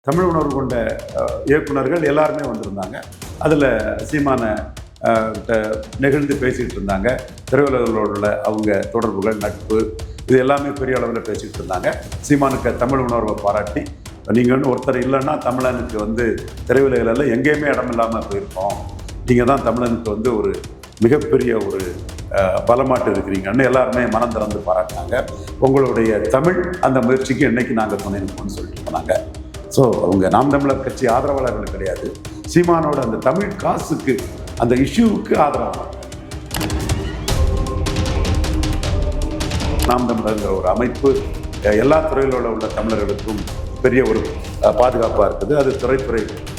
தமிழ் உணர்வு கொண்ட இயக்குனர்கள் எல்லாருமே வந்திருந்தாங்க. அதில் சீமான நெகிழ்ந்து பேசிகிட்டு இருந்தாங்க. திரையுலகளோட அவங்க தொடர்புகள், நட்பு, இது எல்லாமே பெரிய அளவில் பேசிகிட்டு இருந்தாங்க. சீமானுக்கு தமிழ் உணர்வை பாராட்டி, நீங்கள் ஒருத்தர் இல்லைன்னா தமிழனுக்கு திரையுலகில் எங்கேயுமே இடம் இல்லாமல் போயிருக்கோம், நீங்கள் தான் தமிழனுக்கு ஒரு மிகப்பெரிய ஒரு பலமாட்டு இருக்கிறீங்கன்னு எல்லாருமே மனம் திறந்து பாராட்டினாங்க. உங்களுடைய தமிழ் அந்த முயற்சிக்கு என்னைக்கு நாங்கள் துணை நிற்போம்னு சொல்லிட்டு போனாங்க. ஸோ அவங்க நாம் தமிழர் கட்சி ஆதரவாளர்கள் கிடையாது, சீமானோட அந்த தமிழ் காசுக்கு, அந்த இஷ்யூவுக்கு ஆதரவாக நாம் தமிழர்ங்கிற ஒரு அமைப்பு எல்லா துறையிலோட உள்ள தமிழர்களுக்கும் பெரிய ஒரு பாதுகாப்பாக இருக்குது. அது துறை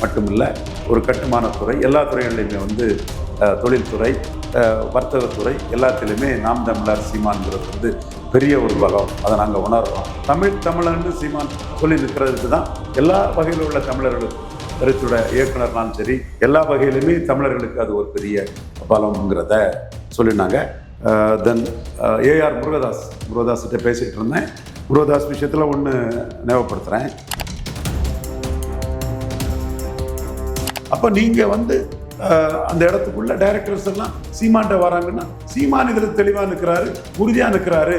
மட்டுமில்லை, ஒரு கட்டுமானத்துறை, எல்லா துறைகளிலையுமே தொழில்துறை, வர்த்தகத்துறை எல்லாத்திலுமே நாம் தமிழர் சீமான்கிறது பெரிய ஒரு பலம். அதை நாங்கள் உணர்றோம். தமிழன்னு சீமான் சொல்லி நிற்கிறதுக்கு தான் எல்லா வகையில் உள்ள தமிழர்களுக்கும், திரைத்துறை இயக்குனர்னாலும் சரி, எல்லா வகையிலுமே தமிழர்களுக்கு அது ஒரு பெரிய பலம்ங்கிறத சொல்லினாங்க. தென் ஏஆர் முருகதாஸ்கிட்ட பேசிகிட்டு இருந்தேன். முருகதாஸ் விஷயத்தில் ஒன்று ஞாபகப்படுத்துகிறேன். அப்போ நீங்கள் அந்த இடத்துக்குள்ள டைரக்டர்ஸ் எல்லாம் சீமான்ட்ட வராங்கன்னா, சீமான் இதில் தெளிவாக நிற்கிறாரு, உறுதியாக நிற்கிறாரு,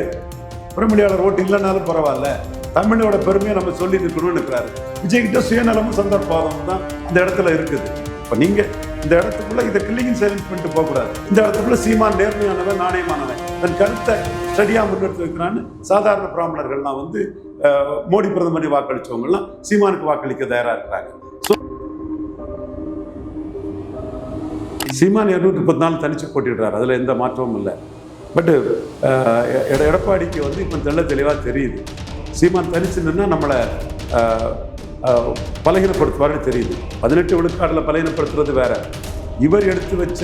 பிரமணியாளர் ஓட்டு இல்லைனாலும் பரவாயில்ல, தமிழோட பெருமையை நம்ம சொல்லி நிற்கணும்னு இருக்கிறாரு. விஜய்கிட்ட சுயநலமும் சந்தர்ப்பம் தான் அந்த இடத்துல இருக்குது. இப்போ நீங்கள் இந்த இடத்துக்குள்ள இதை கில்லிங் சைலன்ஸ் பண்ணிட்டு போகக்கூடாது. இந்த இடத்துக்குள்ள சீமான் நேர்மையானவன், நாணயமானவன், தன் கருத்தை ஸ்டடியாக முன்னெடுத்து வைக்கிறான்னு சாதாரண பிராமணர்கள்லாம் மோடி பிரதமரை வாக்களித்தவங்கலாம் சீமானுக்கு வாக்களிக்க தயாராக இருக்கிறாங்க. ஸோ சீமான் 234 தனிச்சு போட்டிடுறாரு, அதில் எந்த மாற்றமும் இல்லை. பட்டு எடப்பாடிக்கு இப்போ தெளிவாக தெரியுது, சீமான் தனிச்சு நின்னா நம்மளை பலகீனப்படுத்துவார்னு தெரியுது. 18 விழுக்காடில் பலகீனப்படுத்துறது வேற, இவர் எடுத்து வச்ச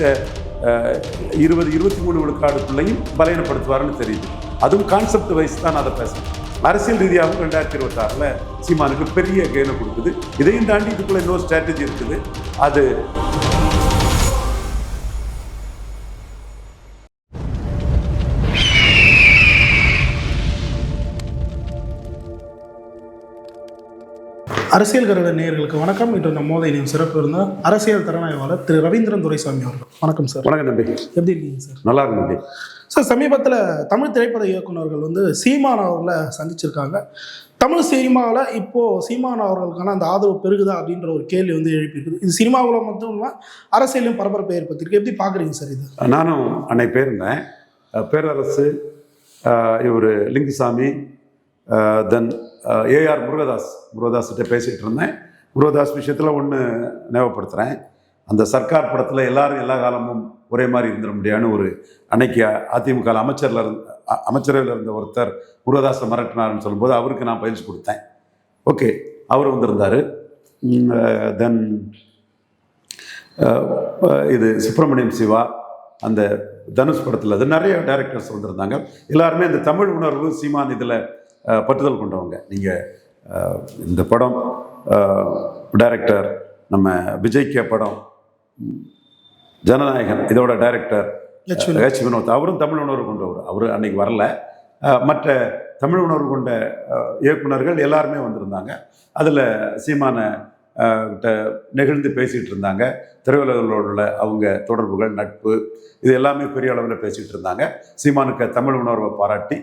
20-23 விழுக்காடுக்குள்ளையும் பலகீனப்படுத்துவார்னு தெரியுது. அதுவும் கான்செப்ட் வைஸ் தான் அதை பேசுகிறேன். அரசியல் ரீதியாகவும் 2026 சீமானுக்கு பெரிய கெயினை கொடுக்குது. இதையும் தாண்டி இதுக்குள்ள இன்னொரு ஸ்ட்ராட்டஜி இருக்குது. அது அரசியல் கருட நேயர்களுக்கு வணக்கம். இன்று நம்மோட இணையும் சிறப்பு இருந்தால் அரசியல் திறனாய்வாளர் திரு ரவீந்திரன் துரைசாமி அவர்கள். வணக்கம் சார். வணக்கம் தம்பி. எப்படி இருக்கீங்க சார்? நல்லா இருக்கு தம்பி. சார், சமீபத்தில் தமிழ் திரைப்பட இயக்குநர்கள் சீமான் அவர்களை சந்திச்சிருக்காங்க. தமிழ் சினிமாவில் இப்போது சீமான் அவர்களுக்கான அந்த ஆதரவு பெருகுதா அப்படின்ற ஒரு கேள்வி எழுப்பியிருக்குது. இது சினிமாவில் மட்டும் அரசியலையும் பரபரப்பை ஏற்படுத்தியிருக்கு. எப்படி பார்க்குறீங்க சார் இது? நானும் அன்னை போயிருந்தேன். பேரரசு, இவர் லிங்குசாமி, தென் ஏஆர் முருகதாஸ்கிட்ட பேசிகிட்டு இருந்தேன். முருகதாஸ் விஷயத்தில் ஒன்று ஞாபகப்படுத்துகிறேன். அந்த சர்க்கார் படத்தில் எல்லாரும் எல்லா காலமும் ஒரே மாதிரி இருந்துட முடியாதுன்னு ஒரு அன்னைக்கு அதிமுக அமைச்சரவையில் இருந்த ஒருத்தர் முருகதாஸை மிரட்டினார்னு சொல்லும்போது அவருக்கு நான் பயிற்சி கொடுத்தேன். ஓகே, அவர் வந்திருந்தார். தென் இது சுப்பிரமணியம் சிவா, அந்த தனுஷ் படத்தில் அது நிறைய டைரக்டர்ஸ் வந்திருந்தாங்க. எல்லாருமே இந்த தமிழ் உணர்வு சீமான் இதில் பற்றுதல் கொண்டவங்க. நீங்கள் இந்த படம் டைரக்டர் நம்ம விஜய்க்கு படம் ஜனநாயகன், இதோட டைரக்டர் ஹெச் வினோத், அவரும் தமிழ் உணர்வு கொண்டவர். அவர் அன்னைக்கு வரல. மற்ற தமிழ் உணர்வு கொண்ட இயக்குனர்கள் எல்லாருமே வந்திருந்தாங்க. அதில் சீமான நெகிழ்ந்து பேசிகிட்டு இருந்தாங்க. திரையுலகளோட அவங்க தொடர்புகள், நட்பு, இது எல்லாமே பெரிய அளவில் பேசிகிட்டு இருந்தாங்க. சீமானுக்கு தமிழ் உணர்வை பாராட்டி,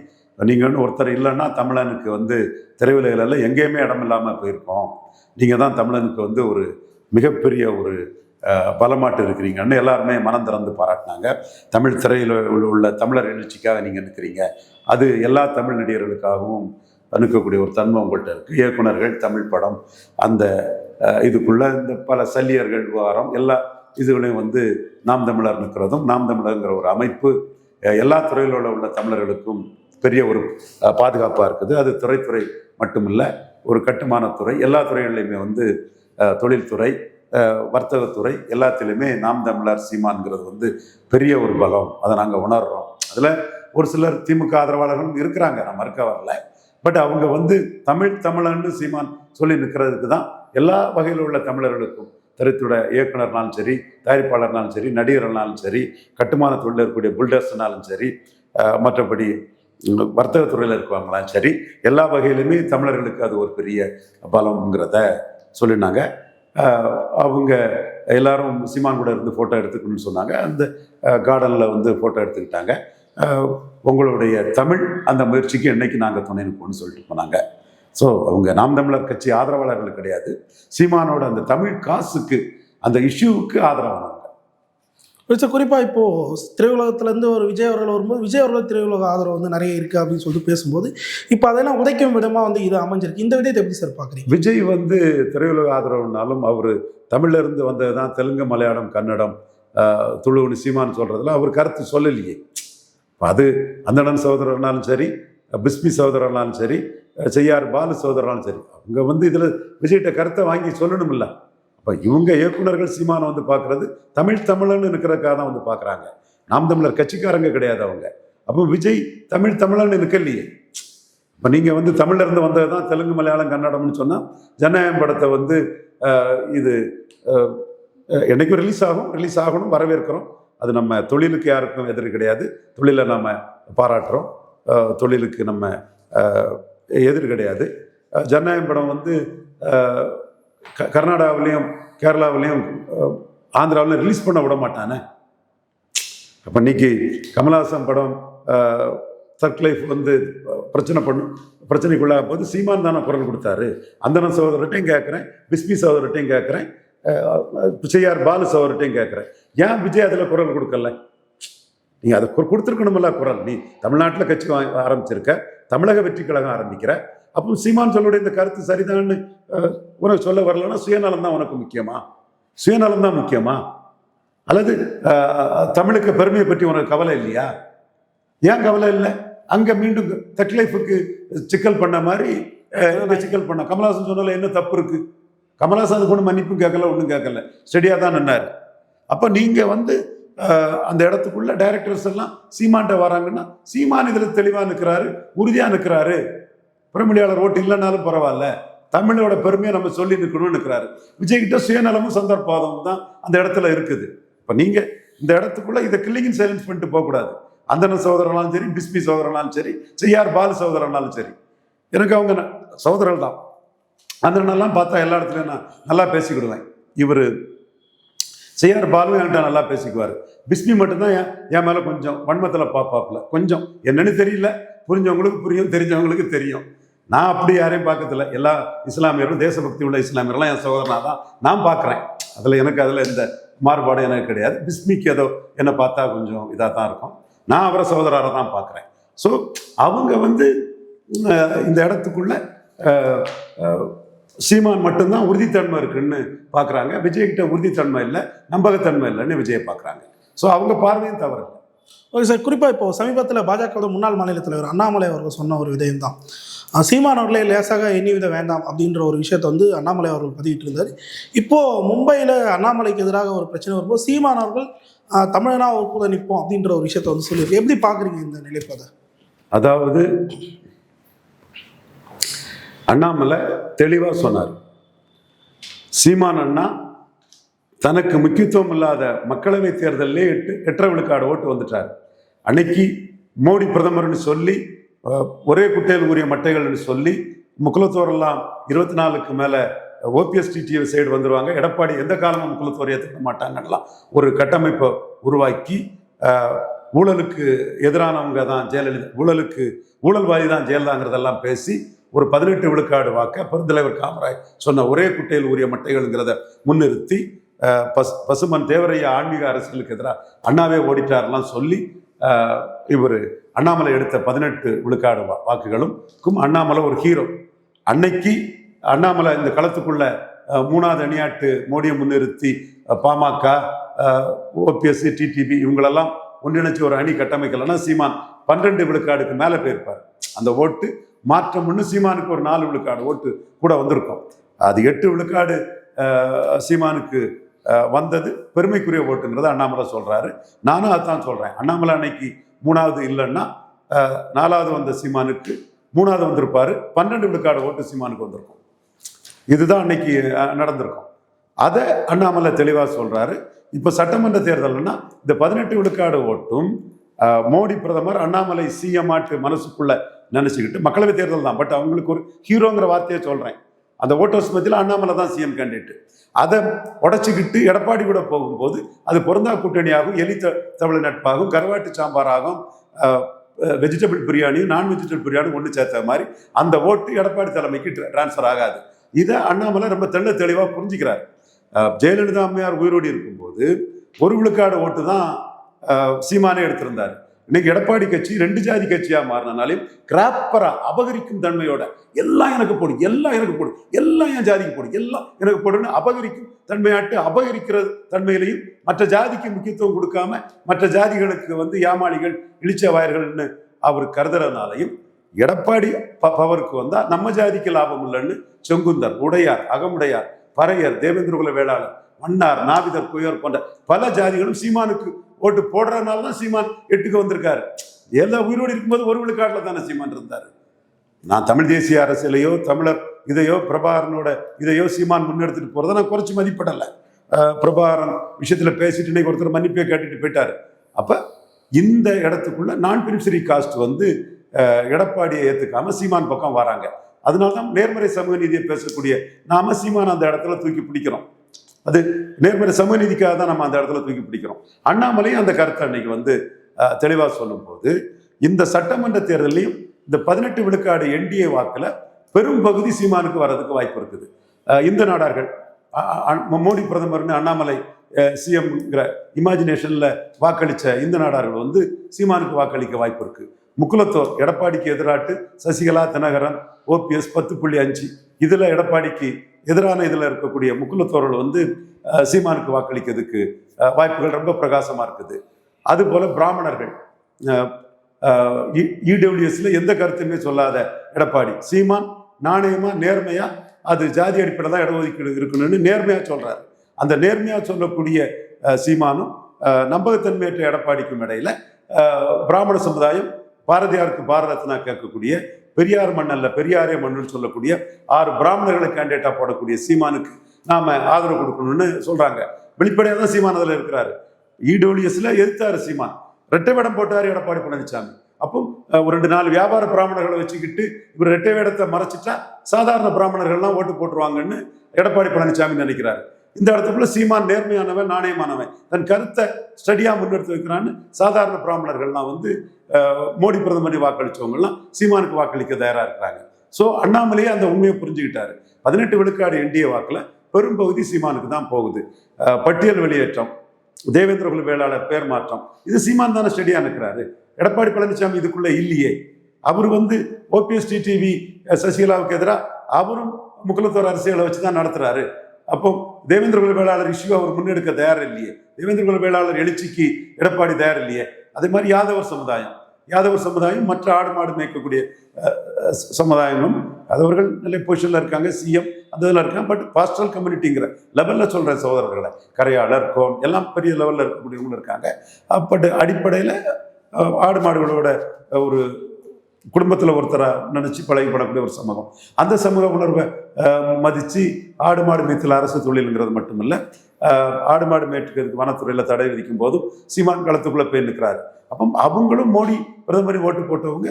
நீங்கள் ஒருத்தர் இல்லைன்னா தமிழனுக்கு திரையுலகில் எங்கேயுமே இடம் இல்லாமல் போயிருக்கோம், நீங்கள் தான் தமிழனுக்கு ஒரு மிகப்பெரிய ஒரு பலமாட்டு இருக்கிறீங்கன்னு எல்லாருமே மனம் திறந்து பாராட்டினாங்க. தமிழ் திரையில் உள்ள தமிழர் எழுச்சிக்காக நீங்கள் நிற்கிறீங்க, அது எல்லா தமிழ் நடிகர்களுக்காகவும் நிற்கக்கூடிய ஒரு தன்மை உங்கள்கிட்ட இருக்குது. இயக்குனர்கள், தமிழ் படம், அந்த இதுக்குள்ள இந்த பல சல்லியர்கள் விவகாரம், எல்லா இதுகளையும் நாம் தமிழர் நிற்கிறதும், நாம் தமிழருங்கிற ஒரு அமைப்பு எல்லா துறையிலோட உள்ள தமிழர்களுக்கும் பெரிய ஒரு பாதுகாப்பாக இருக்குது. அது துறை மட்டுமில்லை, ஒரு கட்டுமானத்துறை, எல்லா துறைகளிலையுமே தொழில்துறை, வர்த்தகத்துறை எல்லாத்திலுமே நாம் தமிழர் சீமான்கிறது பெரிய ஒரு பலம். அதை நாங்கள் உணர்கிறோம். அதில் ஒரு சிலர் திமுக ஆதரவாளர்களும் இருக்கிறாங்க, நான் மறுக்க வரல. பட் அவங்க தமிழன்னு சீமான் சொல்லி நிற்கிறதுக்கு தான் எல்லா வகையில் உள்ள தமிழர்களுக்கும், திரைத்துறை இயக்குனர்னாலும் சரி, தயாரிப்பாளர்னாலும் சரி, நடிகர்னாலும் சரி, கட்டுமான தொழில் இருக்கக்கூடிய பில்டர்ஸ்னாலும் சரி, மற்றபடி வர்த்தகத்துறையில் இருக்குவாங்களாம் சரி, எல்லா வகையிலுமே தமிழர்களுக்கு அது ஒரு பெரிய பலம்ங்கிறத சொல்லினாங்க. அவங்க எல்லாரும் சீமான் கூட இருந்து ஃபோட்டோ எடுத்துக்கணும்னு சொன்னாங்க. அந்த கார்டனில் வந்து ஃபோட்டோ எடுத்துக்கிட்டாங்க. உங்களுடைய தமிழ் அந்த முயற்சிக்கு என்னைக்கு நாங்கள் துணை நிற்போம்னு சொல்லிட்டு போனாங்க. ஸோ அவங்க நாம் தமிழர் கட்சி ஆதரவாளர்கள் கிடையாது, சீமானோட அந்த தமிழ் காசுக்கு அந்த இஷ்யூவுக்கு ஆதரவானாங்க. குறிப்பாக இப்போது திரையுலகத்துலேருந்து ஒரு விஜய் அவர்கள் வரும்போது விஜய் அவர்கள் திரையுலக ஆதரவு வந்து நிறைய இருக்குது அப்படின்னு சொல்லிட்டு பேசும்போது இப்போ அதெல்லாம் உதைக்கும் விதமாக வந்து இது அமைஞ்சிருக்கு. இந்த விடயத்தை எப்படி சார் பார்க்குறீங்க? விஜய் வந்து திரையுலக ஆதரவுனாலும் அவர் தமிழ்லேருந்து வந்தது தான், தெலுங்கு, மலையாளம், கன்னடம், துளுன்னு சீமான் சொல்கிறதுல அவர் கருத்து சொல்லலையே. அது அந்தணன் சகோதரர்னாலும் சரி, பிஸ்மி சகோதரர்னாலும் சரி, செய்யார் பாலு சகோதரனாலும் சரி, அவங்க வந்து இதில் விஜய்கிட்ட கருத்தை வாங்கி சொல்லணும் இல்லை. அப்போ இவங்க இயக்குனர்கள் சீமானை வந்து பார்க்குறது தமிழன்னு இருக்கிறக்காக தான் வந்து பார்க்குறாங்க. நாம் தமிழர் கட்சிக்காரங்க கிடையாது அவங்க. அப்போ விஜய் தமிழன்னு இருக்கலையே. இப்போ நீங்கள் வந்து தமிழ்லேருந்து வந்தது தான் தெலுங்கு, மலையாளம், கன்னடம்னு சொன்னால் ஜனநாயகம் படத்தை வந்து இது என்றைக்கும் ரிலீஸ் ஆகணும், வரவேற்கிறோம். அது நம்ம தொழிலுக்கு யாருக்கும் எதிரி கிடையாது, தொழிலை நம்ம பாராட்டுறோம், தொழிலுக்கு நம்ம எதிர் கிடையாது. ஜனநாயகம் படம் வந்து கர்நாடகாவிலையும் கேரளாவிலையும் ஆந்திராவிலையும் ரிலீஸ் பண்ண விட மாட்டானே. அப்போ இன்னைக்கு கமல்ஹாசன் படம் தக் லைஃப் வந்து பிரச்சனைக்குள்ளாக போது சீமான் தானே குரல் கொடுத்தாரு. அந்தன சகோதரர்கிட்டையும் கேட்குறேன், பிஸ்மி சகோதரர்கிட்டையும் கேட்குறேன், செய்யார் பாலு சகோதரர்கிட்டையும் கேட்குறேன், ஏன் விஜய் அதில் குரல் கொடுக்கல? நீங்கள் அதை கொடுத்துருக்கணுமில்ல குரல். நீ தமிழ்நாட்டில் கட்சி ஆரம்பிச்சிருக்க, தமிழக வெற்றி கழகம் ஆரம்பிக்கிற, அப்போ சீமான் சொல்லுடைய இந்த கருத்து சரிதான்னு உனக்கு சொல்ல வரலன்னா சுயநலம் தான் உனக்கு முக்கியமா? சுயநலம் தான் முக்கியமா? அல்லது தமிழுக்கு பெருமையை பற்றி உனக்கு கவலை இல்லையா? ஏன் கவலை இல்லை? அங்கே மீண்டும் தக் லைஃபுக்கு சிக்கல் பண்ண மாதிரி சிக்கல் பண்ண கமல்ஹாசன் சொன்னால என்ன தப்பு இருக்கு? கமல்ஹாசன் அது கொண்டு மன்னிப்பும் கேட்கல, ஒன்றும் கேட்கல, ஸ்டெடியாக தான் நின்னார். அப்போ நீங்கள் வந்து அந்த இடத்துக்குள்ள டைரக்டர்ஸ் எல்லாம் சீமான்ட்ட வராங்கன்னா சீமான் இதில் தெளிவாக நிற்கிறாரு, உறுதியாக நிற்கிறாரு. பிரமணியாளர் ஓட்டு இல்லைனாலும் பரவாயில்ல, தமிழோட பெருமையை நம்ம சொல்லி நிற்கணும்னு நிற்கிறாரு. விஜய்கிட்ட சுயநலமும் சந்தர்ப்பாதமும் தான் அந்த இடத்துல இருக்குது. இப்போ நீங்கள் இந்த இடத்துக்குள்ள இதை கில்லிங் சைலன்ஸ் பண்ணிட்டு போகக்கூடாது. அந்தன சகோதரனாலும் சரி, பிஸ்மி சகோதரனாலும் சரி, செய்யார் பாலு சகோதரனாலும் சரி, எனக்கு அவங்க சகோதரர்கள் தான். அந்தனெல்லாம் பார்த்தா எல்லா இடத்துலையும் நான் நல்லா பேசிக்கிடுவேன். இவர் செய்யார் பாலு என்கிட்ட நல்லா பேசிக்குவார். பிஸ்மி மட்டும்தான் என் மேலே கொஞ்சம் வன்மத்தில் பார்ப்பாப்புல. கொஞ்சம் என்னன்னு தெரியல, புரிஞ்சவங்களுக்கு புரியும், தெரிஞ்சவங்களுக்கு தெரியும். நான் அப்படி யாரையும் பார்க்கறதில்ல. எல்லா இஸ்லாமியர்களும், தேசபக்தி உள்ள இஸ்லாமியர்கள்லாம் என் சகோதரனாக தான் நான் பார்க்குறேன். அதில் எந்த மாறுபாடும் எனக்கு கிடையாது. பிஸ்மிக்கு ஏதோ என்னை பார்த்தா கொஞ்சம் இதாக தான் இருக்கும். நான் அவரை சகோதரராக தான் பார்க்குறேன். ஸோ அவங்க வந்து இந்த இடத்துக்குள்ள சீமான் மட்டும்தான் உறுதித்தன்மை இருக்குன்னு பார்க்குறாங்க. விஜய்கிட்ட உறுதித்தன்மை இல்லை, நம்பகத்தன்மை இல்லைன்னு விஜயை பார்க்குறாங்க. ஸோ அவங்க பார்வையும் தவறு. ஓகே சார், குறிப்பாக இப்போ சமீபத்தில் பாஜக முன்னாள் மாநில தலைவர் அண்ணாமலை அவர்கள் சொன்ன ஒரு விடயம் தான், சீமான் அவர்களே லேசாக எண்ணி வித வேண்டாம் அப்படின்ற ஒரு விஷயத்தை வந்து அண்ணாமலை அவர்கள் பதிவிட்டு இருந்தார். இப்போது மும்பையில் அண்ணாமலைக்கு எதிராக ஒரு பிரச்சனை வரும்போது சீமான் அவர்கள் தமிழனா ஒரு கூட நிற்போம் அப்படின்ற ஒரு விஷயத்தை வந்து சொல்லியிருக்கு. எப்படி பார்க்குறீங்க இந்த நிலைப்பாதை? அதாவது அண்ணாமலை தெளிவாக சொன்னார், சீமான் அண்ணா தனக்கு முக்கியத்துவம் இல்லாத மக்களவை தேர்தலிலே 8.5 விழுக்காடு ஓட்டு வந்துட்டார். அன்னைக்கு மோடி பிரதமர்னு சொல்லி, ஒரே குட்டையில் உரிய மட்டைகள்னு சொல்லி, முக்குலத்தோரெல்லாம் 24க்கு மேலே ஓபிஎஸ் டிடிவி சைடு வந்துடுவாங்க, எடப்பாடி எந்த காலமும் முக்குலத்தோர் ஏற்றுக்க மாட்டாங்கலாம் ஒரு கட்டமைப்பை உருவாக்கி, ஊழலுக்கு எதிரானவங்க தான் ஜெயலலிதா, ஊழல்வாதி தான் ஜெயலலிதாங்கிறதெல்லாம் பேசி ஒரு 18 விழுக்காடு வாக்க பெருந்தலைவர் காமராஜ் சொன்ன ஒரே குட்டையில் உரிய மட்டைகள்ங்கிறத முன்னிறுத்தி பசுமன் தேவரையா ஆன்மீக அரசியலுக்கு எதிராக அண்ணாவே ஓடிட்டார்லாம் சொல்லி இவர் அண்ணாமலை எடுத்த 18 விழுக்காடு வாக்குகளும் அண்ணாமலை ஒரு ஹீரோ. அன்னைக்கு அண்ணாமலை இந்த களத்துக்குள்ள 3வது அணியாட்டு மோடியை முன்னிறுத்தி பாமக, ஓபிஎஸ், டிடிவி இவங்களெல்லாம் ஒன்றிணைச்சு ஒரு அணி கட்டமைக்கலன்னா சீமான் 12 விழுக்காடுக்கு மேலே போயிருப்பார். அந்த ஓட்டு மாற்றம் ஒன்று சீமானுக்கு ஒரு 4 விழுக்காடு ஓட்டு கூட வந்திருக்கும். அது 8 விழுக்காடு சீமானுக்கு வந்தது பெருமைக்குரிய ஓட்டுங்கிறத அண்ணாமலை சொல்கிறாரு. நானும் அதுதான் சொல்கிறேன். அண்ணாமலை அன்னைக்கு 3வது இல்லைன்னா 4வது வந்த சீமானுக்கு 3வது வந்திருப்பார். 12 விழுக்காடு ஓட்டு சீமானுக்கு வந்திருக்கும். இதுதான் அன்னைக்கு நடந்திருக்கும். அதை அண்ணாமலை தெளிவாக சொல்கிறாரு. இப்போ சட்டமன்ற தேர்தல்னா இந்த 18 விழுக்காடு ஓட்டும் மோடி பிரதமர் அண்ணாமலை சிஎம் ஆட்டு மனசுக்குள்ள நினச்சிக்கிட்டு, மக்களவை தேர்தல் தான், பட் அவங்களுக்கு ஒரு ஹீரோங்கிற வார்த்தையை சொல்கிறேன், அந்த ஓட்டர்ஸ் மத்தியில் அண்ணாமலை தான் சிஎம் கேண்டிடேட். அதை உடச்சிக்கிட்டு எடப்பாடி கூட போகும்போது அது பொருந்தா கூட்டணியாகும், தமிழ் நட்பாகும், கருவாட்டு சாம்பாராகும், வெஜிடபிள் பிரியாணியும் நான் வெஜிடபிள் பிரியாணியும் ஒன்று சேர்த்த மாதிரி அந்த ஓட்டு எடப்பாடி தலைமைக்கு டிரான்ஸ்ஃபர் ஆகாது. இதை அண்ணாமலை ரொம்ப தெளிவாக புரிஞ்சுக்கிறார். ஜெயலலிதா அம்மையார் உயிரோடு இருக்கும்போது 1 விழுக்காடு ஓட்டு தான் சீமானே எடுத்திருந்தார். இன்னைக்கு எடப்பாடி கட்சி 2 ஜாதி கட்சியாக மாறினாலையும் கிராப்பரா அபகரிக்கும் தன்மையோட எல்லாம் எனக்கு போடு, எல்லாம் எனக்கு போடு, எல்லாம் என் ஜாதிக்கு போடு, எல்லாம் எனக்கு போடுன்னு அபகரிக்கும் தன்மையாட்டு அபகரிக்கிற தன்மையிலையும் மற்ற ஜாதிக்கு முக்கியத்துவம் கொடுக்காம மற்ற ஜாதிகளுக்கு ஏமாளிகள் இழிச்ச வாயர்கள்னு அவர் கருதுறதுனாலையும் எடப்பாடி பவருக்கு வந்தால் நம்ம ஜாதிக்கு லாபம் இல்லைன்னு செங்குந்தர், உடையார், அகமுடையார், பறையர், தேவேந்திரகுல வேளாளர், மன்னார், நாவிதர், குயர் போன்ற பல ஜாதிகளும் சீமானுக்கு ஓட்டு போடுறதுனால தான் சீமான் 8க்கு வந்திருக்காரு. எல்லாம் உயிரோடு இருக்கும்போது 1 விழுக்காட்டில் தானே சீமான் இருந்தார். நான் தமிழ் தேசிய அரசியலையோ தமிழர் இதையோ பிரபாகரனோட இதையோ சீமான் முன்னெடுத்துட்டு போகிறத நான் குறைச்சி மதிப்பிடலை. பிரபாகரன் விஷயத்தில் பேசிட்டு இன்னைக்கு ஒருத்தர் மன்னிப்பே கேட்டுட்டு போயிட்டாரு. அப்போ இந்த இடத்துக்குள்ள நான் பிரின்சரி காஸ்ட் எடப்பாடியை ஏற்றுக்காம சீமான் பக்கம் வராங்க. அதனால தான் நேர்மறை சமூக நீதியை பேசக்கூடிய நாம சீமான் அந்த இடத்துல தூக்கி பிடிக்கிறோம். அது நேர்மறை சமூக நீதிக்காக தான் நம்ம அந்த இடத்துல தூக்கி பிடிக்கிறோம். அண்ணாமலையும் அந்த கருத்தை அன்னைக்கு தெளிவாக சொல்லும் போது இந்த சட்டமன்ற தேர்தலையும் இந்த 18 விழுக்காடு என்டிஏ வாக்குல பெரும் பகுதி சீமானுக்கு வர்றதுக்கு வாய்ப்பு இருக்குது. இந்த நாடார்கள் மோடி பிரதமர்னு அண்ணாமலை சிஎம்ங்கிற இமேஜினேஷன்ல வாக்களிச்ச இந்த நாடார்கள் சீமானுக்கு வாக்களிக்க வாய்ப்பு இருக்கு. முக்குலத்தோர் எடப்பாடிக்கு எதிராட்டு சசிகலா, தினகரன், OPS 10.5 இதுல எடப்பாடிக்கு எதிரான இதுல இருக்கக்கூடிய முக்குலத்தோர்கள் சீமானுக்கு வாக்களிக்கிறதுக்கு வாய்ப்புகள் ரொம்ப பிரகாசமா இருக்குது. அது போல பிராமணர்கள் இடபிள்யூஎஸ்ல எந்த கருத்துமே சொல்லாத எடப்பாடி சீமான் நாணயமா நேர்மையா அது ஜாதி அடிப்படையில் தான் இடஒதுக்கீடு இருக்கணும்னு நேர்மையா சொல்றாரு. அந்த நேர்மையா சொல்லக்கூடிய சீமானும் நம்பகத்தன்மையற்ற எடப்பாடிக்கும் இடையில பிராமண சமுதாயம் பாரதியாருக்கு பாரத ரத்னா கேட்கக்கூடிய பெரியார் மண்ணல்ல பெரியாரே மண்ணுன்னு சொல்லக்கூடிய 6 பிராமணர்களை கேண்டிடேட்டா போடக்கூடிய சீமானுக்கு நாம ஆதரவு கொடுக்கணும்னு சொல்றாங்க. வெளிப்படையாக தான் சீமான் அதில் இருக்கிறாரு. இடபிள்யூஎஸ்ல எதிர்த்தாரு சீமான், ரெட்டை வேடம் போட்டாரு எடப்பாடி பழனிசாமி. அப்போ ஒரு 2-4 வியாபார பிராமணர்களை வச்சுக்கிட்டு இவர் ரெட்டை வேடத்தை மறைச்சிட்டா சாதாரண பிராமணர்கள்லாம் ஓட்டு போட்டுருவாங்கன்னு எடப்பாடி பழனிசாமி நினைக்கிறாரு. இந்த இடத்துக்குள்ள சீமான் நேர்மையானவன், நாணயமானவன், தன் கருத்தை ஸ்டடியா முன்னெடுத்து வைக்கிறான்னு சாதாரண பிராமணர்கள்லாம் மோடி பிரதமரை வாக்களிச்சவங்கலாம் சீமானுக்கு வாக்களிக்க தயாரா இருக்கிறாங்க. ஸோ அண்ணாமலையே அந்த உண்மையை புரிஞ்சுக்கிட்டாரு. 18 விழுக்காடு என்டிஏ வாக்குல பெரும்பகுதி சீமானுக்கு தான் போகுது. பட்டியல் வெளியேற்றம், தேவேந்திரகுல வேளாளர் பேர் மாற்றம், இது சீமான் தானே ஸ்டடியா நிற்கிறாரு. எடப்பாடி பழனிசாமி இதுக்குள்ள இல்லையே. அவர் OPS டிடிவி சசிகலாவுக்கு எதிராக அவரும் முக்குலத்தோர் அரசியலை வச்சுதான் நடத்துறாரு. அப்போ தேவேந்திரகுல வேளாளர் இஷ்யூ அவர் முன்னெடுக்க தயார் இல்லையே. தேவேந்திரகுல வேளாளர் எழுச்சிக்கு எடப்பாடி தயார் இல்லையே. அதே மாதிரி யாதவர் சமுதாயம் மற்ற ஆடு மாடு மேய்க்கக்கூடிய சமுதாயமும் அவர்கள் நல்ல பொசிஷன்ல இருக்காங்க, சிஎம் அந்த இதில் இருக்காங்க. பட் பாஸ்டல் கம்யூனிட்டிங்கிற லெவலில் சொல்ற சகோதரர்களை கரையாளர், கோன் எல்லாம் பெரிய லெவலில் இருக்கக்கூடியவங்களும் இருக்காங்க. பட் அடிப்படையில் ஆடு மாடுகளோட ஒரு குடும்பத்தில் ஒருத்தராக நினச்சி பழகப்படக்கூடிய ஒரு சமூகம். அந்த சமூக உணர்வை மதித்து ஆடு மாடு மேய்த்தல் அரசு தொழிலுங்கிறது மட்டுமில்லை, ஆடு மாடு மேய்க்கிறதுக்கு வனத்துறையில் தடை விதிக்கும் போதும் சீமான் களத்துக்குள்ளே போய் நிற்கிறாரு. அப்போ அவங்களும் மோடி பிரதமரை ஓட்டு போட்டவங்க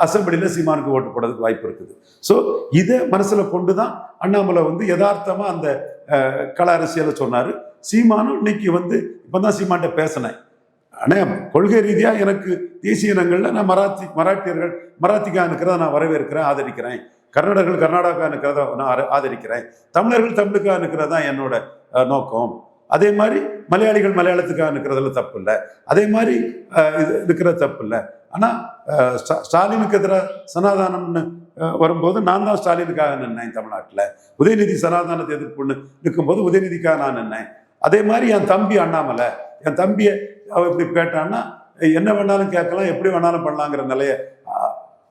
அசம்பிளியில் சீமானுக்கு ஓட்டு போடுறதுக்கு வாய்ப்பு இருக்குது. ஸோ இதை மனசில் கொண்டு தான் அண்ணாமலை யதார்த்தமாக அந்த கள அரசியலை சொன்னார். சீமானும் இன்னைக்கு இப்போ தான் சீமான்கிட்ட பேசினேன். ஆனால் கொள்கை ரீதியாக எனக்கு தேசிய இனங்களில் நான் மராட்டியர்கள் மராத்திக்கா இருக்கிறத நான் வரவேற்கிறேன், ஆதரிக்கிறேன். கர்நாடகர்கள் கர்நாடகா இருக்கிறத நான் ஆதரிக்கிறேன். தமிழர்கள் தமிழுக்காக இருக்கிறது தான் என்னோட நோக்கம். அதே மாதிரி மலையாளிகள் மலையாளத்துக்காக இருக்கிறதுல தப்பு இல்லை, அதே மாதிரி இருக்கிறது தப்பு இல்லை. ஆனால் ஸ்டாலினுக்கு எதிராக சனாதானம்னு வரும்போது நான் தான் ஸ்டாலினுக்காக நின்னேன். தமிழ்நாட்டில் உதயநிதி சனாதானத்தை எதிர்ப்புன்னு நிற்கும்போது உதயநிதிக்காக நான் நின்னேன். அதே மாதிரி என் தம்பி அண்ணாமலை, என் தம்பியை அவ இப்படி கேட்டான்னா என்ன வேணாலும் கேட்கலாம், எப்படி வேணாலும் பண்ணலாங்கிற நிலையை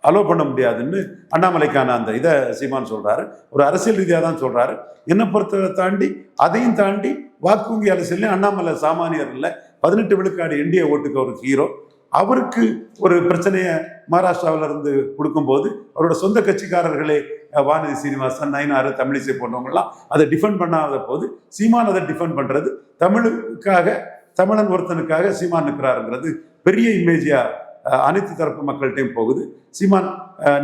அலோவ் பண்ண முடியாதுன்னு அண்ணாமலைக்கான அந்த இதை சீமான் சொல்றாரு. ஒரு அரசியல் ரீதியாக தான் சொல்றாரு. என்னை பொறுத்தவரை தாண்டி அதையும் தாண்டி வாக்கு வங்கி அரசியல் அண்ணாமலை சாமானியர் இல்லை, 18 விழுக்காடு என்டிஏ ஓட்டுக்கு ஒரு ஹீரோ. அவருக்கு ஒரு பிரச்சனையை மகாராஷ்டிராவில இருந்து கொடுக்கும்போது அவரோட சொந்த கட்சிக்காரர்களே வானதி சீனிவாசன், நயினாறு, தமிழிசை போன்றவங்கலாம் அதை டிஃபெண்ட் பண்ணாத போது சீமான் அதை டிஃபெண்ட் பண்றது தமிழுக்காக, தமிழன் ஒருத்தனுக்காக சீமான் நிற்கிறாருங்கிறது பெரிய இமேஜியா அனைத்து தரப்பு மக்கள்கிட்டையும் போகுது. சீமான்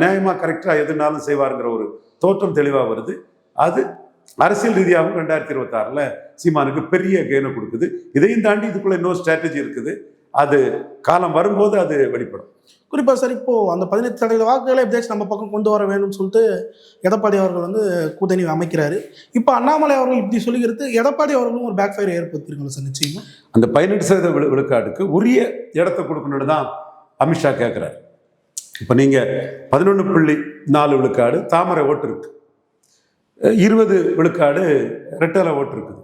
நியாயமா கரெக்டா எதுனாலும் செய்வாருங்கிற ஒரு தோற்றம் தெளிவாக வருது. அது அரசியல் ரீதியாகவும் 2026 சீமானுக்கு பெரிய கெயினை கொடுக்குது. இதையும் தாண்டி இதுக்குள்ள இன்னொரு ஸ்ட்ராட்டஜி இருக்குது. அது காலம் வரும்போது அது வெளிப்படும். குறிப்பாக சார், இப்போ அந்த 18% வாக்குகளை எப்படியாச்சும் நம்ம பக்கம் கொண்டு வர வேணும்னு சொல்லிட்டு எடப்பாடி அவர்கள் வந்து கூட்டணி அமைக்கிறாரு. இப்போ அண்ணாமலை அவர்கள் இப்படி சொல்லிக்கிறது எடப்பாடி அவர்களும் ஒரு பேக் ஃபயர் ஏற்படுத்திருக்காங்க சார். நிச்சயமா அந்த 18% விழுக்காடுக்கு உரிய இடத்தை கொடுக்கணும்னு தான் அமித்ஷா கேட்குறாரு. இப்போ நீங்கள் 11.4 விழுக்காடு தாமரை ஓட்டு இருக்கு, 20 விழுக்காடு ரெட்டலை ஓட்டு இருக்குது.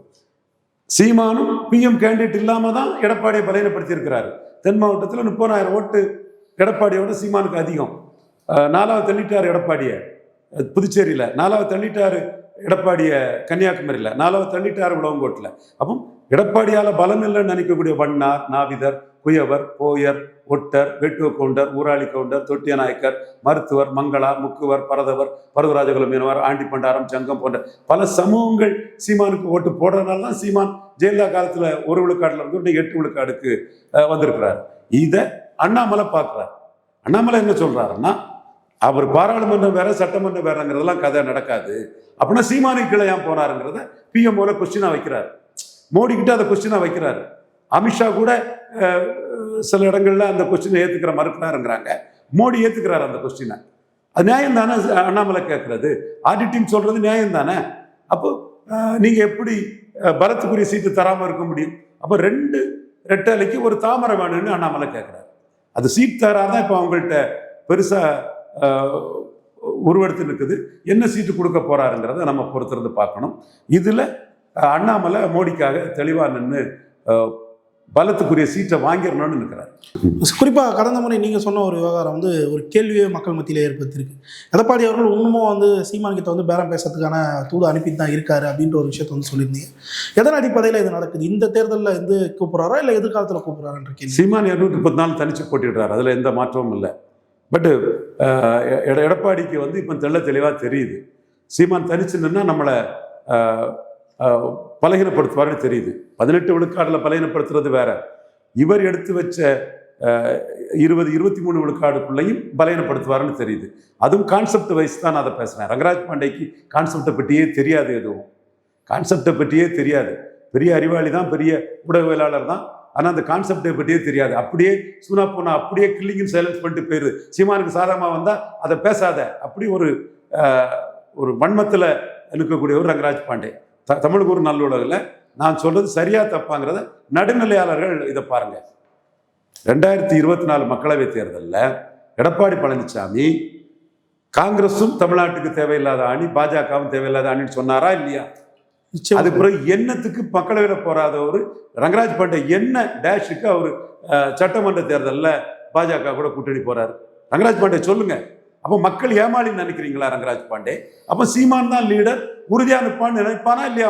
சீமானும் பிஎம் கேண்டிடேட் இல்லாமல் தான் எடப்பாடியை பலவீனப்படுத்தி இருக்கிறாரு. தென் மாவட்டத்தில் 30,000 ஓட்டு எடப்பாடியோட சீமானுக்கு அதிகம். 4வது தள்ளிட்டார் எடப்பாடியை புதுச்சேரியில், 4வது தள்ளிட்டார் எடப்பாடியை கன்னியாகுமரியில், 4வது தள்ளிட்டார் உளவங்கோட்டில். அப்போ எடப்பாடியால் பலம் இல்லைன்னு நினைக்கக்கூடிய வண்ணார், நாவிதர், குயவர், Boer, ஒட்டர், Vettuva counter, Urali counter, தொட்டிய நாயக்கர், மருத்துவர், மங்களா, முக்குவர், பரதவர், பருவராஜகுல மீனவர், ஆண்டி பண்டாரம், சங்கம் போன்ற பல சமூகங்கள் சீமானுக்கு ஓட்டு போடுறதுனால தான் சீமான் ஜெயலலிதா காலத்தில் 1 விழுக்காடுல இருந்து 8 விழுக்காடுக்கு வந்திருக்கிறார். இதை அண்ணாமலை பார்க்குறார். அண்ணாமலை என்ன சொல்றாருன்னா, அவர் பாராளுமன்றம் வேற சட்டமன்றம் வேறங்கிறதெல்லாம் கதை நடக்காது. அப்படின்னா சீமானுக்கு கீழே ஏன் போனாருங்கிறத பிஎம் கொஸ்டினா வைக்கிறார். மோடி கிட்ட அதை கொஸ்டினா வைக்கிறாரு. அமித்ஷா கூட சில இடங்கள்ல அந்த கொஸ்டினை ஏத்துக்கிற மறுக்கிறாருங்கிறாங்க. மோடி ஏத்துக்கிறாரு அந்த கொஸ்டினை. அது நியாயம் தானே அண்ணாமலை கேட்கறது? ஆடிட்டிங் சொல்றது நியாயம் தானே? அப்போ நீங்க எப்படி பலத்துக்குரிய சீட்டு தராம இருக்க முடியும்? அப்போ 2 ரெட்டலைக்கு ஒரு தாமரை வேணும்னு அண்ணாமலை கேட்கிறாரு. அது சீட் தராதான் இப்போ அவங்கள்ட்ட பெருசா உருவெடுத்து நிற்குது. என்ன சீட்டு கொடுக்க போறாருங்கிறத நம்ம பொறுத்திருந்து பார்க்கணும். இதுல அண்ணாமலை மோடிக்காக தெளிவா நின்று பலத்துக்குரிய சீட்டை வாங்கிடணும்னு நிற்கிறார். குறிப்பாக கடந்த முறை நீங்கள் சொன்ன ஒரு விவகாரம் வந்து ஒரு கேள்வியே மக்கள் மத்தியிலே ஏற்படுத்தியிருக்கு. எடப்பாடி அவர்கள் இன்னமும் வந்து சீமான் கிட்ட வந்து பேரம் பேசுறதுக்கான தூது அனுப்பிட்டு தான் இருக்காரு அப்படின்ற ஒரு விஷயத்த வந்து சொல்லியிருந்தீங்க. எதன் அடிப்படையில் இது நடக்குது? இந்த தேர்தலில் வந்து கூப்பிட்றாரா இல்லை எதிர்காலத்தில் கூப்பிட்றாருன்ற கேள்வி. சீமான் 234 தனிச்சு போட்டிடுறாரு, அதில் எந்த மாற்றமும் இல்லை. பட்டு எடப்பாடிக்கு வந்து இப்போ தெளிவாக தெரியுது, சீமான் தனிச்சு நின்னா நம்மளை பலகீனப்படுத்துவாருன்னு தெரியுது. 18 விழுக்காடுல பலகீனப்படுத்துறது வேற, இவர் எடுத்து வச்ச 20-23 விழுக்காடுக்குள்ளையும் பலகீனப்படுத்துவாருன்னு தெரியுது. அதுவும் கான்செப்ட் வைஸ் தான் நான் அதை பேசுறேன். ரங்கராஜ் பாண்டேக்கு கான்செப்டை பற்றியே தெரியாது, எதுவும் கான்செப்டை பற்றியே தெரியாது. பெரிய அறிவாளி தான், பெரிய ஊடகவியலாளர் தான், ஆனால் அந்த கான்செப்டை பற்றியே தெரியாது. அப்படியே சூனா போனா அப்படியே கில்லிங்னு சைலன்ஸ் பண்ணிட்டு போயிடுது. சீமானுக்கு சாதகமாக வந்தால் அதை பேசாத, அப்படி ஒரு வன்மத்தில் இருக்கக்கூடிய ஒரு ரங்கராஜ் பாண்டே. தமிழுக்கு ஒரு நல்லுலகில் நான் சொல்றது சரியா தப்பாங்கிறத நடுநிலையாளர்கள் இதை பாருங்க. 2024 மக்களவை தேர்தலில் எடப்பாடி பழனிசாமி காங்கிரஸும் தமிழ்நாட்டுக்கு தேவையில்லாத அணி, பாஜகவும் தேவையில்லாத அணின்னு சொன்னாரா இல்லையா? அது பிறகு என்னத்துக்கு மக்களவையில் போறாத ஒரு ரங்கராஜ் பாண்டே என்ன டேஷுக்கு அவர் சட்டமன்ற தேர்தலில் பாஜக கூட கூட்டணி போறாரு? ரங்கராஜ் பாண்டே சொல்லுங்க. அப்போ மக்கள் ஏமாளின்னு நினைக்கிறீங்களா ரங்கராஜ் பாண்டே? அப்போ சீமான் தான் லீடர், உறுதியா நிற்பான்னு நினைப்பானா இல்லையா?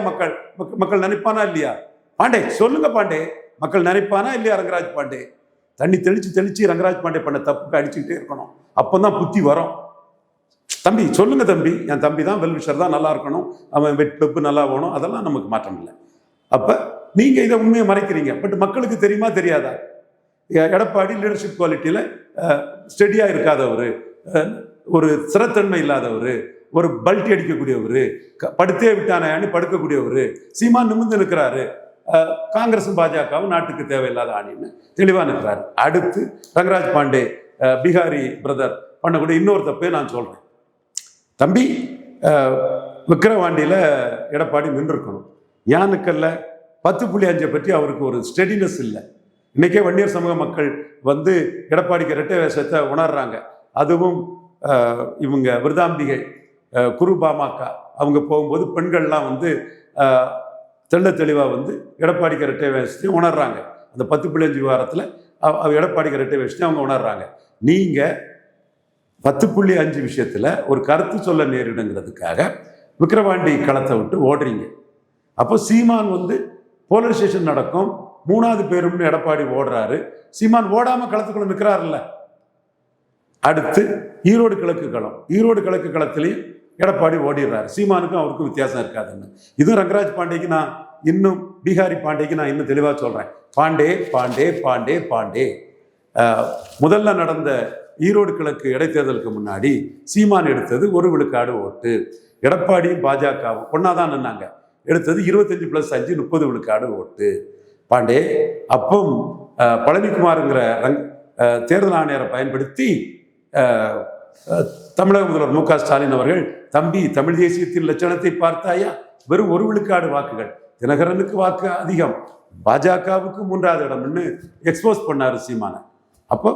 மக்கள் நினைப்பானா இல்லையா? பாண்டே சொல்லுங்க பாண்டே, மக்கள் நினைப்பானா இல்லையா? ரங்கராஜ் பாண்டே தண்ணி தெளிச்சு ரங்கராஜ் பாண்டே பண்ண தப்புக்கு அடிச்சுக்கிட்டே இருக்கணும், அப்போதான் புத்தி வரும். தம்பி சொல்லுங்க தம்பி, என் தம்பி தான் வெல்விஷர் தான், நல்லா இருக்கணும், அவன் வெப்பு நல்லா போகணும், அதெல்லாம் நமக்கு மாற்றம் இல்லை. அப்ப நீங்க இதை உண்மையை மறைக்கிறீங்க. பட் மக்களுக்கு தெரியுமா தெரியாதா? எடப்பாடி லீடர்ஷிப் குவாலிட்டியில ஸ்டெடியா இருக்காதவர், ஒரு சிறத்தன்மை இல்லாதவர், ஒரு பல்ட்டி அடிக்கக்கூடியவர், படுத்தே விட்டானு படுக்கக்கூடியவர். சீமான் நிமிர்ந்து நிற்கிறாரு, காங்கிரஸும் பாஜகவும் நாட்டுக்கு தேவையில்லாத அணின்னு தெளிவா நிற்கிறாரு. அடுத்து ரங்கராஜ் பாண்டே பீகாரி பிரதர் பண்ணக்கூடிய இன்னொரு தப்பே நான் சொல்றேன். தம்பி விக்கிரவாண்டியில எடப்பாடி நின்றுருக்கணும். யானுக்கல்ல 10.5 பற்றி அவருக்கு ஒரு ஸ்டெடினஸ் இல்லை. இன்னைக்கே வன்னியர் சமூக மக்கள் வந்து எடப்பாடிக்கு இரட்டை வேஷத்தை உணர்றாங்க. அதுவும் இவங்க விருதாம்பிகை குரு பாமக அவங்க போகும்போது பெண்கள்லாம் வந்து தெளிவாக வந்து எடப்பாடிக்கு இரட்டை வேஷத்தையும் உணர்றாங்க. அந்த 10.5 விவகாரத்தில் எடப்பாடிக்கு இரட்டை வேஷத்தையும் அவங்க உணர்றாங்க. நீங்கள் 10.5 விஷயத்தில் ஒரு கருத்து சொல்ல நேரிடுங்கிறதுக்காக விக்கிரவாண்டி களத்தை விட்டு ஓடுறீங்க. அப்போ சீமான் வந்து போலரைசேஷன் நடக்கும், 3வது பேரும்னு எடப்பாடி ஓடுறாரு. சீமான் ஓடாமல் களத்துக்குள்ள நிற்கிறாருல்ல. அடுத்து ஈரோடு கிழக்கு களம், ஈரோடு கிழக்கு களத்திலையும் எடப்பாடி ஓடிடுறாரு. சீமானுக்கும் அவருக்கும் வித்தியாசம் இருக்காதுன்னு. இதுவும் ரங்கராஜ் பாண்டேக்கு நான் இன்னும் பீகாரி பாண்டேக்கு நான் இன்னும் தெளிவாக சொல்கிறேன். பாண்டே பாண்டே பாண்டே பாண்டே முதல்ல நடந்த ஈரோடு கிழக்கு இடைத்தேர்தலுக்கு முன்னாடி சீமான் எடுத்தது 1 விழுக்காடு ஓட்டு. எடப்பாடியும் பாஜகவும் ஒன்னாதான் நின்னாங்க. எடுத்தது 25+5 30 விழுக்காடு ஓட்டு. பாண்டே அப்போ பழனிக்குமாருங்கிற தேர்தல் ஆணையரை பயன்படுத்தி தமிழக முதல்வர் மு க ஸ்டாலின் அவர்கள், தம்பி தமிழ் தேசியத்தின் லட்சணத்தை பார்த்தாயா, வெறும் 1 விழுக்காடு வாக்குகள், தினகரனுக்கு வாக்கு அதிகம், பாஜகவுக்கு 3வது இடம்னு எக்ஸ்போஸ் பண்ணாரு சீமான. அப்போ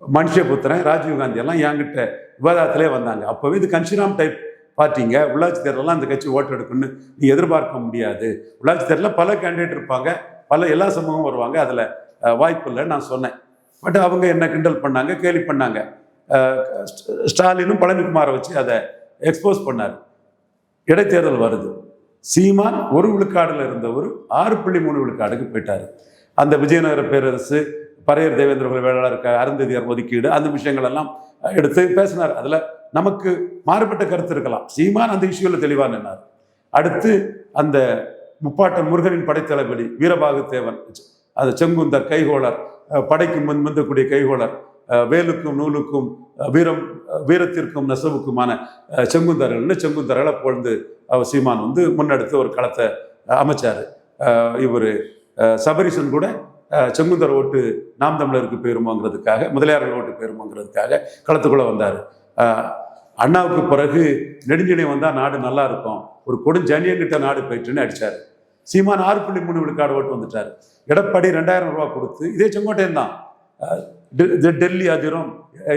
மனுஷபுத்திரன், ராஜீவ்காந்தி எல்லாம் என்கிட்ட விவாதத்திலே வந்தாங்க. அப்போவே இது கன்ஷிராம் டைப் பார்ட்டிங்க, உள்ளாட்சி தேர்தலாம் இந்த கட்சி ஓட்டு எடுக்குன்னு நீ எதிர்பார்க்க முடியாது. உள்ளாட்சி தேர்தலில் பல கேண்டிடேட் இருப்பாங்க, எல்லா சமூகமும் வருவாங்க, அதில் வாய்ப்பு இல்லைன்னு நான் சொன்னேன். பட் அவங்க என்ன கிண்டல் பண்ணாங்க, கேலி பண்ணாங்க. ஸ்டாலினும் பழனிக்குமாரை வச்சு அதை எக்ஸ்போஸ் பண்ணார். இடைத்தேர்தல் வருது. சீமான் 1 விழுக்காடுல இருந்தவர் 6.3 விழுக்காடுக்கு போயிட்டாரு. அந்த விஜயநகர பேரரசு, பறையர் தேவேந்திர குல வேளாளருக்கு அருந்ததியர் ஒதுக்கீடு, அந்த விஷயங்கள் எல்லாம் எடுத்து பேசினார். அதில் நமக்கு மாறுபட்ட கருத்து இருக்கலாம். சீமான் அந்த இஷ்யூவில் தெளிவாக நின்னார். அடுத்து அந்த முப்பாட்டன் முருகனின் படைத்தளபதி வீரபாகு தேவன், அது செங்குந்தர் கைகோளர், படைக்கு முந்தக்கூடிய கைகோளர், வேலுக்கும் நூலுக்கும் வீரத்திற்கும் நெசவுக்குமான செங்குந்தர்களை பொழுது சீமான் முன்னெடுத்து ஒரு களத்தை அமைச்சார். இவர் சபரிசன் கூட செங்குந்தர் ஓட்டு நாம் தமிழருக்கு போயிருமோங்கிறதுக்காக, முதலியார்கள் ஓட்டு போயிருமோங்கிறதுக்காக களத்துக்குள்ளே வந்தார். அண்ணாவுக்கு பிறகு நெடுஞ்சினை வந்தால் நாடு நல்லா இருக்கும், ஒரு கொடுஞ்சனியங்கிட்ட நாடு போயிட்டுன்னு அடித்தார். சீமான் 6.3 விழுக்காடு ஓட்டு வந்துட்டார். எடப்பாடி 2000 ரூபா கொடுத்து, இதே செங்கோட்டையன் தான், டெல்லி அதிரம்,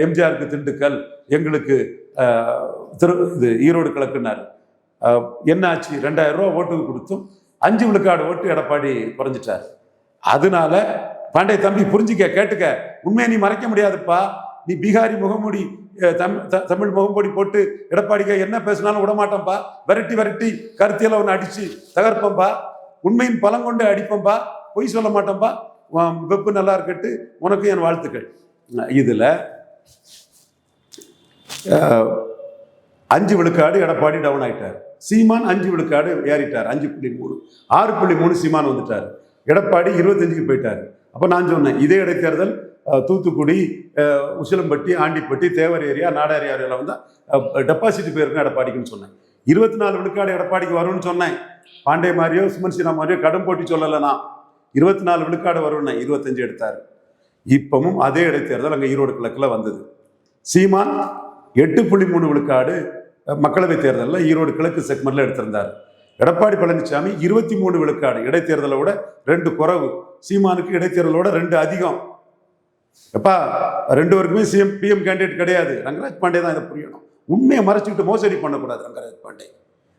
எம்ஜிஆருக்கு திண்டுக்கல், எங்களுக்கு இது ஈரோடு கிழக்குனார். என்ன ஆச்சு? 2000 ரூபா ஓட்டுக்கு கொடுத்தும் 5 விழுக்காடு ஓட்டு எடப்பாடி குறைஞ்சிட்டார். அதனால பாண்டே தம்பி புரிஞ்சுக்க, கேட்டுக்க, உண்மையை நீ மறைக்க முடியாதுப்பா. நீ பீகாரி முகமூடி, தமிழ் முகமூடி போட்டு எடப்பாடிக்க என்ன பேசினாலும் விடமாட்டோம்ப்பா, விரட்டி கருத்தியெல்லாம் ஒன்று அடிச்சு தகர்ப்பம்பா, உண்மையின் பலம் கொண்டு அடிப்பம்பா, பொய் சொல்ல மாட்டோம்பா, வெப்பு நல்லா இருக்கட்டு, உனக்கு என் வாழ்த்துக்கள். இதுல 5 விழுக்காடு எடப்பாடி டவுன் ஆயிட்டார். சீமான் 5 விழுக்காடு ஏறிட்டார், 5.3. 6.3 சீமான் வந்துட்டார். எடப்பாடி 25க்கு போயிட்டார். அப்போ நான் சொன்னேன், இதே இடைத்தேர்தல் தூத்துக்குடி, உசிலம்பட்டி, ஆண்டிப்பட்டி, தேவர் ஏரியா, நாடார் ஏரியாவில் வந்தால் டெபாசிட் போயிருக்கும் எடப்பாடிக்குன்னு சொன்னேன். 24 விழுக்காடு எடப்பாடிக்கு வரும்னு சொன்னேன். பாண்டே மாதிரியோ சுமன் சீனா மாதிரியோ கடும் போட்டி சொல்லலைனா 24 விழுக்காடு வரும்னு 25 எடுத்தார். இப்பவும் அதே இடைத்தேர்தல் அங்கே ஈரோடு கிழக்கில் வந்தது. சீமான் 8.3 விழுக்காடு மக்களவை தேர்தலில் ஈரோடு கிழக்கு செக்மெண்ட்ல எடுத்திருந்தார். எடப்பாடி பழனிசாமி 23 விழுக்காடு, இடைத்தேர்தலை விட 2 குறைவு. சீமானுக்கு இடைத்தேர்தலோட 2 அதிகம். எப்பா 2 பேருக்குமே சிஎம் பிஎம் கேண்டிடேட் கிடையாது. ரங்கராஜ் பாண்டே தான் இதை புரியணும். உண்மையை மறைச்சிக்கிட்டு மோசடி பண்ணக்கூடாது ரங்கராஜ் பாண்டே.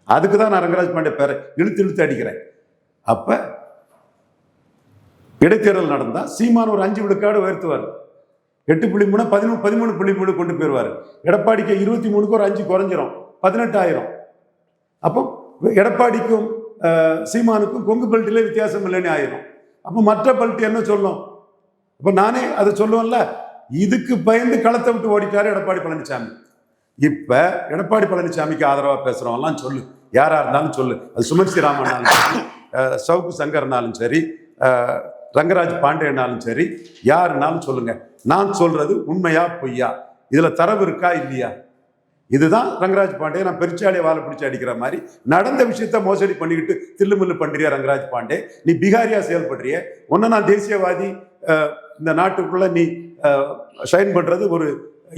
அதுக்கு தான் நான் ரங்கராஜ் பாண்டே பேரை இழுத்து அடிக்கிறேன். அப்ப இடைத்தேர்தல் நடந்தா சீமான் ஒரு 5 விழுக்காடு உயர்த்துவார். 8.3 13.3 கொண்டு போயிருவார். எடப்பாடிக்கு 23க்கு ஒரு 5 குறைஞ்சிரும், 18,000. அப்போ எடப்பாடிக்கும் சீமானுக்கும் கொங்கு பெல்ட்டிலே வித்தியாசம் இல்லைன்னு ஆயிரும். அப்போ மற்ற பெல்ட் என்ன சொல்லும்? அப்போ நானே அதை சொல்லுவேன்ல, இதுக்கு பயந்து களத்தை விட்டு ஓடிட்டாரு எடப்பாடி பழனிசாமி. இப்ப எடப்பாடி பழனிசாமிக்கு ஆதரவா பேசுறவங்கலாம் சொல்லு, யாரா இருந்தாலும் சொல்லு, அது சுமன் ஸ்ரீராமனாலும் சரி, சவுக்கு சங்கர்னாலும் சரி, ரங்கராஜ் பாண்டேனாலும் சரி, யாருனாலும் சொல்லுங்க. நான் சொல்றது உண்மையா பொய்யா, இதுல தரவு இருக்கா இல்லையா? இதுதான் ரங்கராஜ் பாண்டே. நான் பெருச்சாலியை வாழை பிடிச்சி அடிக்கிற மாதிரி நடந்த விஷயத்த மோசடி பண்ணிக்கிட்டு தில்லுமுல்லு பண்றியா ரங்கராஜ் பாண்டே? நீ பீகாரியா செயல்படுறிய, ஒன்னு நான் தேசியவாதி, இந்த நாட்டுக்குள்ள நீ ஷைன் பண்றது ஒரு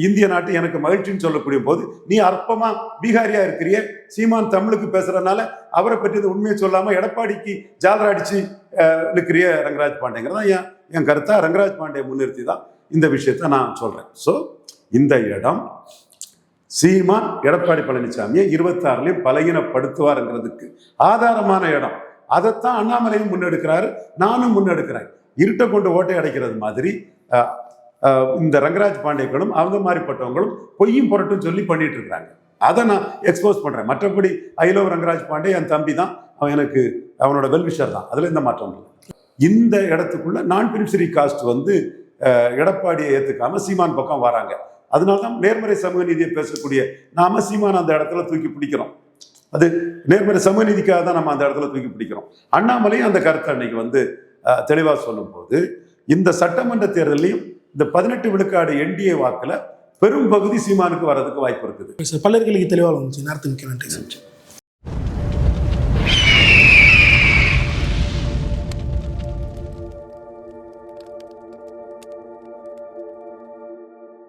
இந்திய நாட்டு எனக்கு மகிழ்ச்சின்னு சொல்லக்கூடிய போது நீ அற்பமா பீகாரியா இருக்கிறிய. சீமான் தமிழுக்கு பேசுறதுனால அவரை பற்றி உண்மையை சொல்லாம எடப்பாடிக்கு ஜாலரா அடிச்சு இருக்கிறிய ரங்கராஜ் பாண்டேங்கிறதான் என் கருத்தா. ரங்கராஜ் பாண்டே முன்னிறுத்தி தான் இந்த விஷயத்த நான் சொல்றேன். ஸோ இந்த இடம் சீமான் எடப்பாடி பழனிசாமியை 26லையும் பலகீனப்படுத்துவாருங்கிறதுக்கு ஆதாரமான இடம். அதைத்தான் அண்ணாமலையும் முன்னெடுக்கிறாரு, நானும் முன்னெடுக்கிறேன். இருட்டை கொண்டு ஓட்டை அடைக்கிறது மாதிரி இந்த ரங்கராஜ் பாண்டேக்களும் அவங்க மாதிரிப்பட்டவங்களும் பொய்யும் புரட்டும் சொல்லி பண்ணிட்டு இருக்காங்க. அதை நான் எக்ஸ்போஸ் பண்றேன். மற்றபடி ஐ லவ் ரங்கராஜ் பாண்டே, என் தம்பி தான், அவன் எனக்கு அவனோட வெல்விஷர் தான், அதுல எந்த மாற்றம் இல்லை. இந்த இடத்துக்குள்ள நான் பெனிஃபிஷரி காஸ்ட் எடப்பாடியை ஏத்துக்காம சீமான் பக்கம் வராங்க. அதனால்தான் நேர்மறை சமூக நீதியை பேசக்கூடிய நாம சீமான் அந்த இடத்துல தூக்கி பிடிக்கிறோம். அது நேர்மறை சமூக நீதிக்காக தான் நம்ம அந்த இடத்துல தூக்கி பிடிக்கிறோம். அண்ணாமலையும் அந்த கருத்தை அன்னைக்கு தெளிவாக சொல்லும் போது இந்த சட்டமன்ற தேர்தலையும் இந்த 18 விழுக்காடு என்டிஏ வாக்குல பெரும் பகுதி சீமானுக்கு வர்றதுக்கு வாய்ப்பு இருக்குது. சார் பல்லர்களுக்கு தெளிவாக வந்துச்சு. நேரத்துக்கு மிக்க நன்றி சார்.